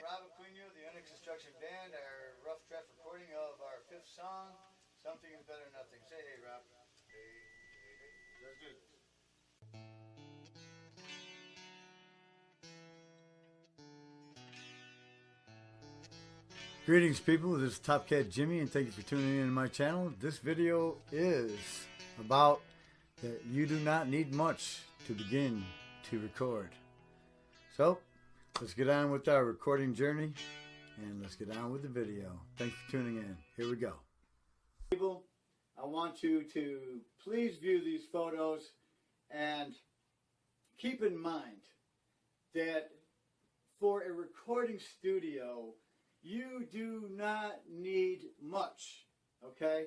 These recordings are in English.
Rob Aquino, the Onyx Construction Band, our rough draft recording of our 5th song, Something is Better Than Nothing. Say hey, Rob. Hey, hey, hey. Let's do this. Greetings, people. This is Top Cat Jimmy, and thank you for tuning in to my channel. This video is about that you do not need much to begin to record. So, let's get on with our recording journey, and let's get on with the video. Thanks for tuning in. Here we go. People, I want you to please view these photos and keep in mind that for a recording studio, you do not need much, okay?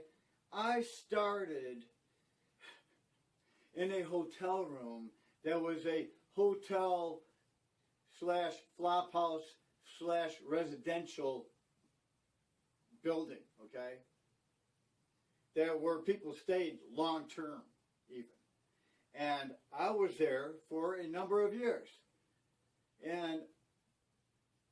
I started in a hotel room that was a hotel slash flop house slash residential building, okay? That where people stayed long term even. And I was there for a number of years. And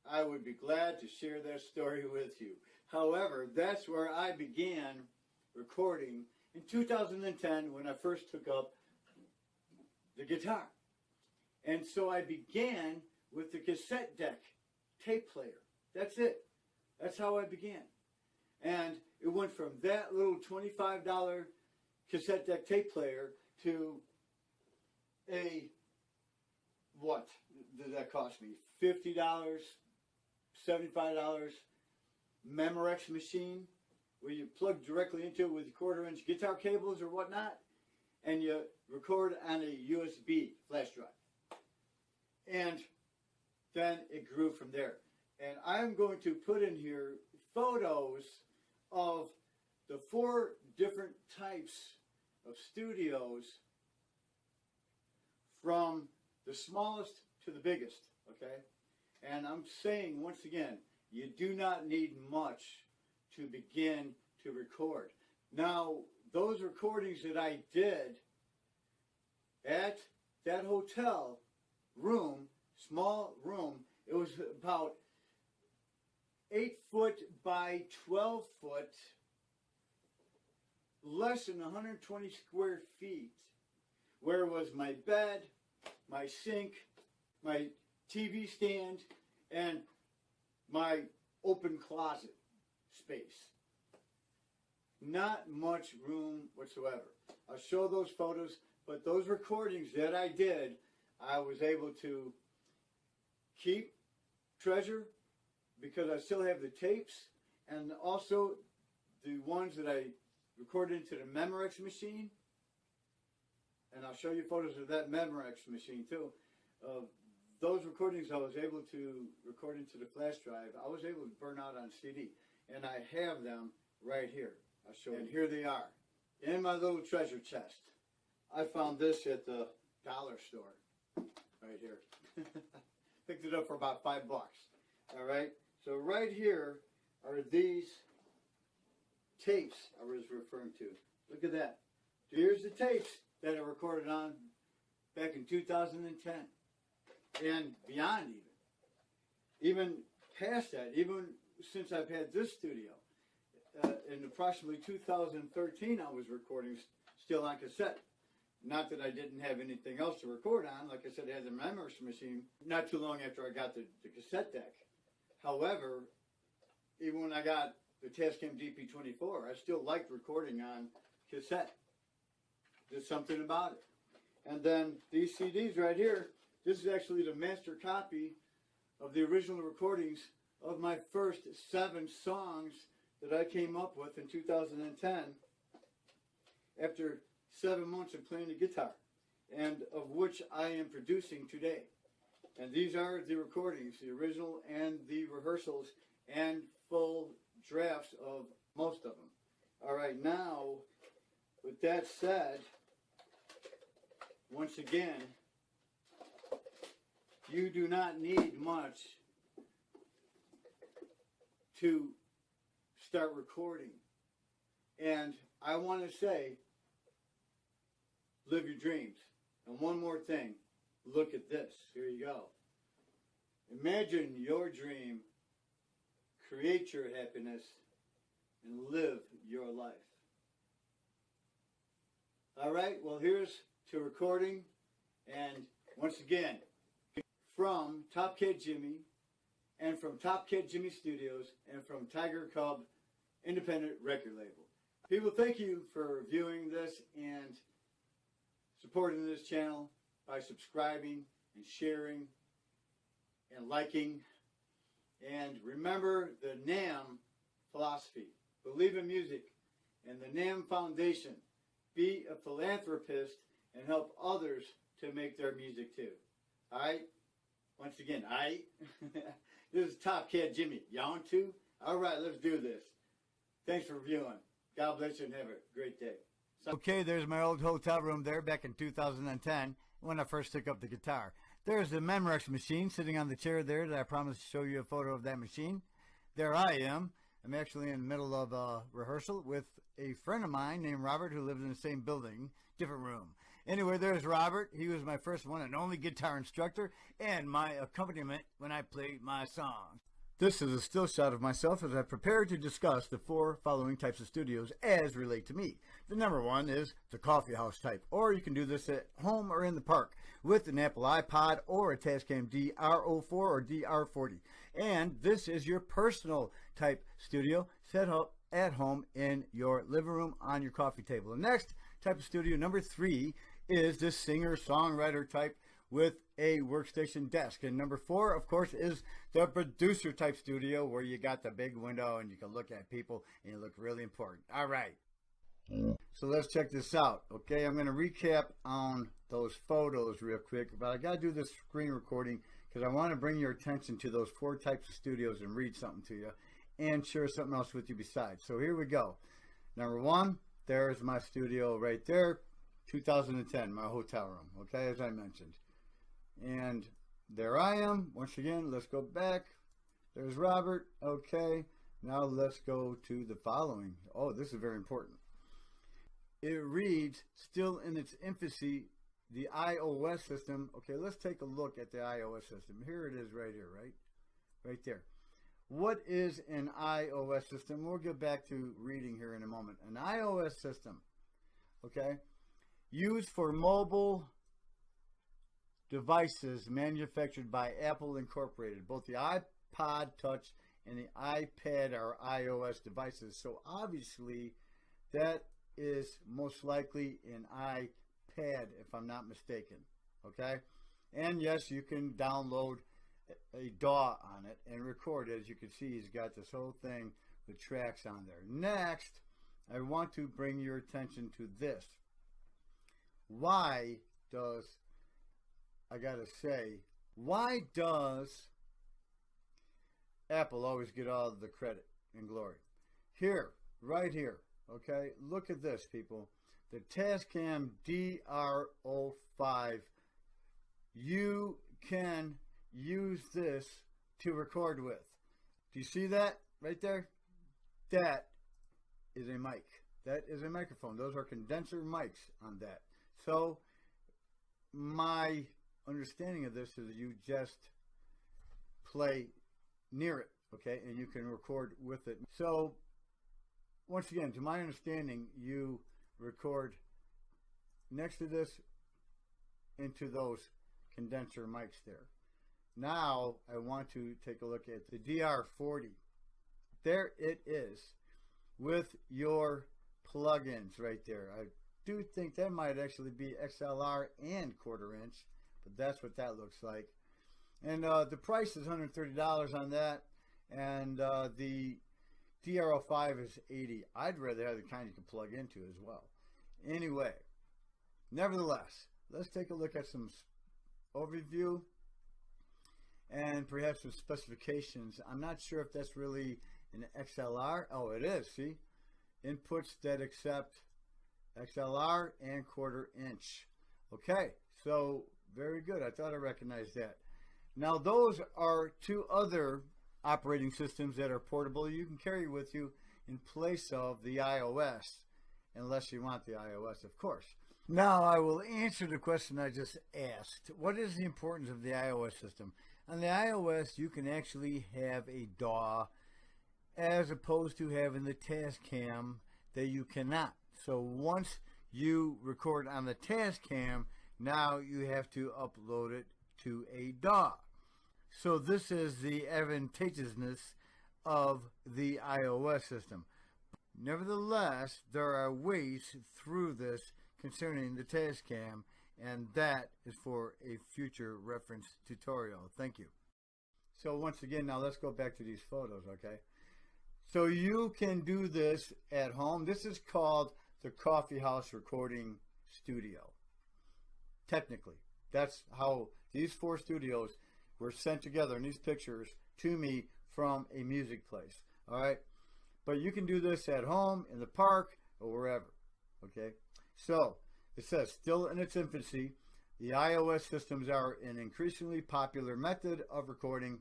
I would be glad to share that story with you. However, that's where I began recording in 2010 when I first took up the guitar. And so I began with the cassette deck tape player. That's it. That's how I began. And it went from that little $25 cassette deck tape player to a, what did that cost me? $50, $75 Memorex machine where you plug directly into it with quarter-inch guitar cables or whatnot, and you record on a USB flash drive. And then it grew from there. And I'm going to put in here photos of the 4 different types of studios from the smallest to the biggest, okay? And I'm saying once again, you do not need much to begin to record. Now, those recordings that I did at that hotel room, small room, it was about 8 foot by 12 foot, less than 120 square feet, where was my bed, my sink, my TV stand, and my open closet space. Not much room whatsoever. I'll show those photos, but those recordings that I did, I was able to keep, treasure, because I still have the tapes, and also the ones that I recorded into the Memorex machine. And I'll show you photos of that Memorex machine too. Those recordings I was able to record into the flash drive. I was able to burn out on CD. And I have them right here. I'll show you. And here they are. In my little treasure chest. I found this at the dollar store. Right here. Picked it up for about $5. Alright? So right here are these tapes I was referring to. Look at that. Here's the tapes that I recorded on back in 2010. And beyond even past that, even since I've had this studio. In approximately 2013 I was recording still on cassette. Not that I didn't have anything else to record on. Like I said, I had the Memorex machine not too long after I got the cassette deck. However, even when I got the Tascam DP24, I still liked recording on cassette. There's something about it. And then these CDs right here, this is actually the master copy of the original recordings of my first 7 songs that I came up with in 2010 after 7 months of playing the guitar, and of which I am producing today. And these are the recordings, the original and the rehearsals and full drafts of most of them. Alright, now, with that said, once again, you do not need much to start recording. And I want to say, live your dreams. And one more thing, look at this. Here you go. Imagine your dream, create your happiness, and live your life. All right, well, here's to recording. And once again, from Top Cat Jimmy, and from Top Cat Jimmy Studios, and from Tiger Cub Independent Record Label. People, thank you for viewing this and supporting this channel by subscribing and sharing and liking. And remember the NAMM philosophy. Believe in music and the NAMM Foundation. Be a philanthropist and help others to make their music too. All right? Once again, all right? This is Top Cat Jimmy. You on too? All right, let's do this. Thanks for viewing. God bless you and have a great day. Okay, there's my old hotel room there back in 2010 when I first took up the guitar. There's the Memorex machine sitting on the chair there that I promised to show you a photo of that machine. There I am. I'm actually in the middle of a rehearsal with a friend of mine named Robert who lives in the same building, different room. Anyway, there's Robert. He was my first one and only guitar instructor and my accompaniment when I played my songs. This is a still shot of myself as I prepare to discuss the 4 following types of studios as relate to me. The number 1 is the coffee house type, or you can do this at home or in the park with an Apple iPod or a Tascam DR04 or DR40. And this is your personal type studio set up at home in your living room on your coffee table. The next type of studio, number 3, is the singer-songwriter type with a workstation desk. And number 4, of course, is the producer type studio where you got the big window and you can look at people and you look really important. All right. So let's check this out. Okay, I'm going to recap on those photos real quick, but I got to do this screen recording because I want to bring your attention to those 4 types of studios and read something to you and share something else with you besides. So here we go. Number 1, there's my studio right there, 2010, my hotel room, okay, as I mentioned. And there I am. Once again, let's go back. There's Robert. Okay, now let's go to the following. Oh, this is very important. It reads, still in its infancy, the iOS system. Okay, let's take a look at the iOS system. Here it is right here, right there. What is an iOS system? We'll get back to reading here in a moment. An iOS system, okay, used for mobile devices manufactured by Apple Incorporated. Both the iPod Touch and the iPad are iOS devices. So obviously that is most likely an iPad if I'm not mistaken. Okay? And yes, you can download a DAW on it and record it. As you can see, he's got this whole thing with tracks on there. Next, I want to bring your attention to this. Why does Apple always get all the credit and glory? Here, right here, okay? Look at this, people. The Tascam DR05. You can use this to record with. Do you see that right there? That is a mic. That is a microphone. Those are condenser mics on that. So my understanding of this is you just play near it, okay, and you can record with it. So once again, to my understanding, you record next to this into those condenser mics there. Now I want to take a look at the DR40. There it is with your plugins right there. I do think that might actually be XLR and 1/4 inch, but that's what that looks like. And the price is $130 on that, and the DR05 is $80. I'd rather have the kind you can plug into as well. Anyway, nevertheless, let's take a look at some overview and perhaps some specifications. I'm not sure if that's really an XLR. Oh, it is. See, inputs that accept XLR and 1/4 inch. Okay, so very good. I thought I recognized that. Now those are 2 other operating systems that are portable you can carry with you in place of the iOS, unless you want the iOS, of course. Now I will answer the question I just asked. What is the importance of the iOS system? On the iOS, you can actually have a DAW as opposed to having the Tascam that you cannot. So once you record on the Tascam, now you have to upload it to a DAW. So this is the advantageousness of the iOS system. Nevertheless, there are ways through this concerning the Tascam, and that is for a future reference tutorial. Thank you. So once again, now let's go back to these photos, okay? So you can do this at home. This is called the Coffee House Recording Studio. Technically, that's how these 4 studios were sent together in these pictures to me from a music place, all right? But you can do this at home, in the park, or wherever, okay? So it says, still in its infancy, the iOS systems are an increasingly popular method of recording.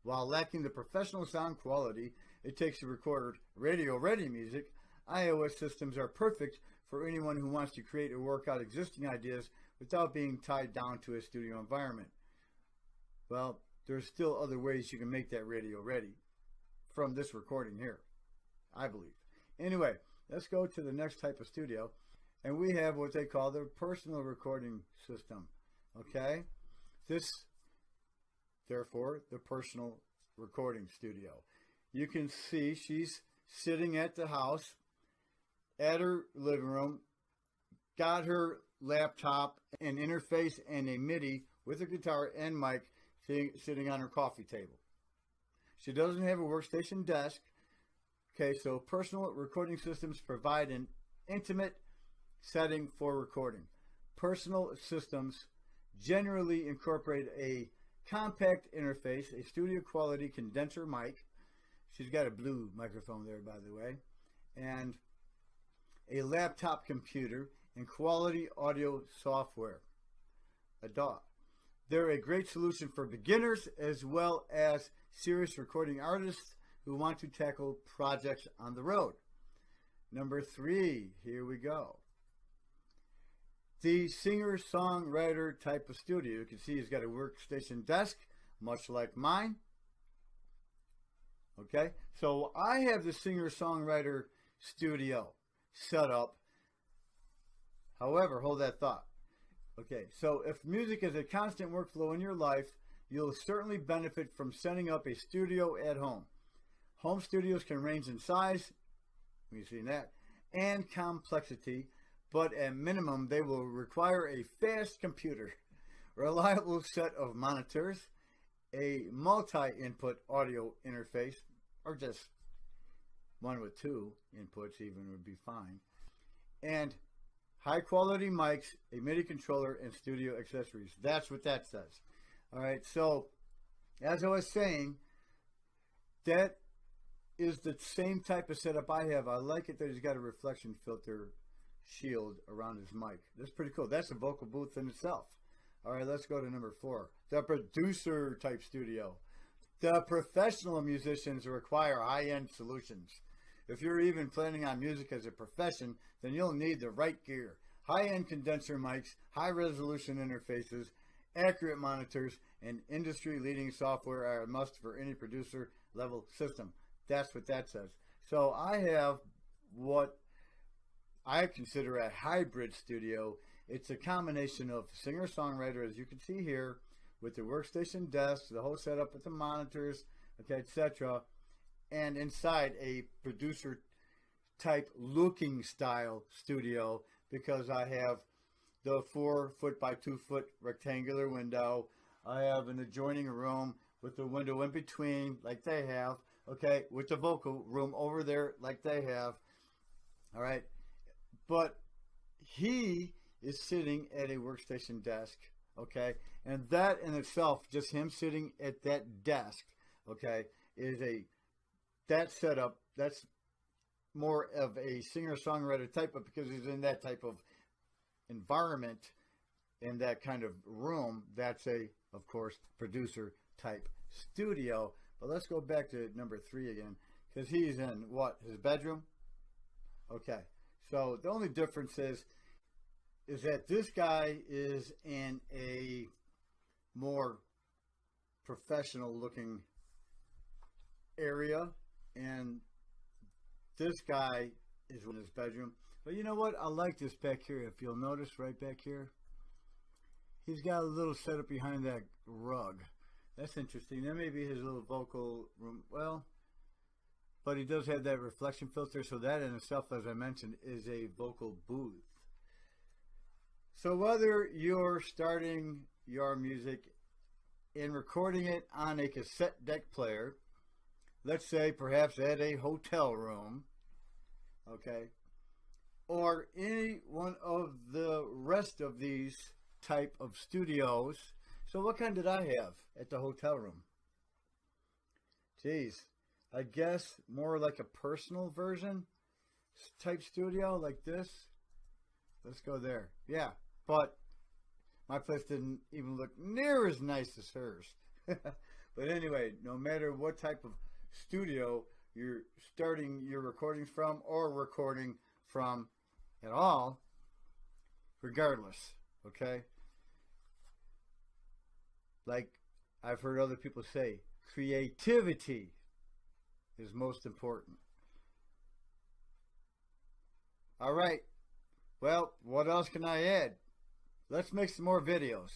While lacking the professional sound quality it takes to record radio-ready music, iOS systems are perfect for anyone who wants to create or work out existing ideas without being tied down to a studio environment. Well, there's still other ways you can make that radio-ready from this recording here, I believe. Anyway, let's go to the next type of studio. And we have what they call the personal recording system, okay? This, therefore, the personal recording studio. You can see she's sitting at the house, at her living room, got her laptop, an interface, and a MIDI with a guitar and mic sitting on her coffee table. She doesn't have a workstation desk. Okay, so personal recording systems provide an intimate setting for recording. Personal systems generally incorporate a compact interface, a studio quality condenser mic. She's got a blue microphone there, by the way, and a laptop computer and quality audio software, a DAW. They're a great solution for beginners as well as serious recording artists who want to tackle projects on the road. Number 3, here we go. The singer-songwriter type of studio. You can see he's got a workstation desk, much like mine. Okay, so I have the singer-songwriter studio set up. However, hold that thought. Okay, so if music is a constant workflow in your life, you'll certainly benefit from setting up a studio at home. Home studios can range in size, we've seen that, and complexity, but at minimum they will require a fast computer, reliable set of monitors, a multi-input audio interface, or just one with 2 inputs even would be fine, and high quality mics, a MIDI controller, and studio accessories. That's what that says. All right, so as I was saying, that is the same type of setup I have. I like it that he's got a reflection filter shield around his mic. That's pretty cool. That's a vocal booth in itself. All right, let's go to number 4. The producer type studio. The professional musicians require high-end solutions. If you're even planning on music as a profession, then you'll need the right gear. High-end condenser mics, high-resolution interfaces, accurate monitors, and industry-leading software are a must for any producer-level system. That's what that says. So I have what I consider a hybrid studio. It's a combination of singer-songwriter, as you can see here, with the workstation desk, the whole setup with the monitors, okay, etc., and inside a producer type looking style studio, because I have the 4-foot by 2-foot rectangular window. I have an adjoining room with the window in between like they have, okay, with the vocal room over there like they have. All right, but he is sitting at a workstation desk, okay, and that in itself, just him sitting at that desk, okay, is that setup. That's more of a singer-songwriter type of, because he's in that type of environment, in that kind of room. That's of course, producer type studio. But let's go back to number 3 again, because he's in what, his bedroom? Okay, so the only difference is that this guy is in a more professional looking area, and this guy is in his bedroom. But you know what? I like this back here. If you'll notice right back here, he's got a little setup behind that rug. That's interesting. That may be his little vocal room. Well, but he does have that reflection filter, so that in itself, as I mentioned, is a vocal booth. So whether you're starting your music and recording it on a cassette deck player, let's say perhaps at a hotel room, okay, or any one of the rest of these type of studios. So what kind did I have at the hotel room? Geez, I guess more like a personal version type studio like this. Let's go there. Yeah, but my place didn't even look near as nice as hers. But anyway, no matter what type of studio you're starting your recordings from or recording from at all, regardless, okay? Like I've heard other people say, creativity is most important. All right. Well, what else can I add? Let's make some more videos.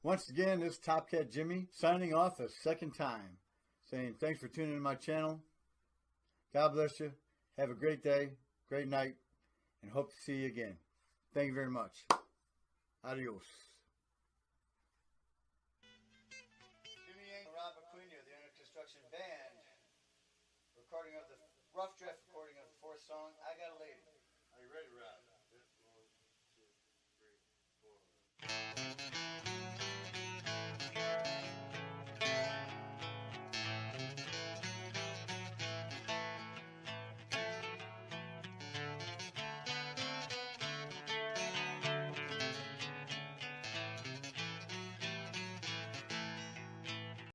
Once again, this is Top Cat Jimmy signing off a second time, saying thanks for tuning in my channel. God bless you. Have a great day, great night, and hope to see you again. Thank you very much. Adios. The Under Construction Band, recording of the rough draft recording of the fourth song, I Got a Lady. Are you ready, Rob? 1, 2, 3, 4.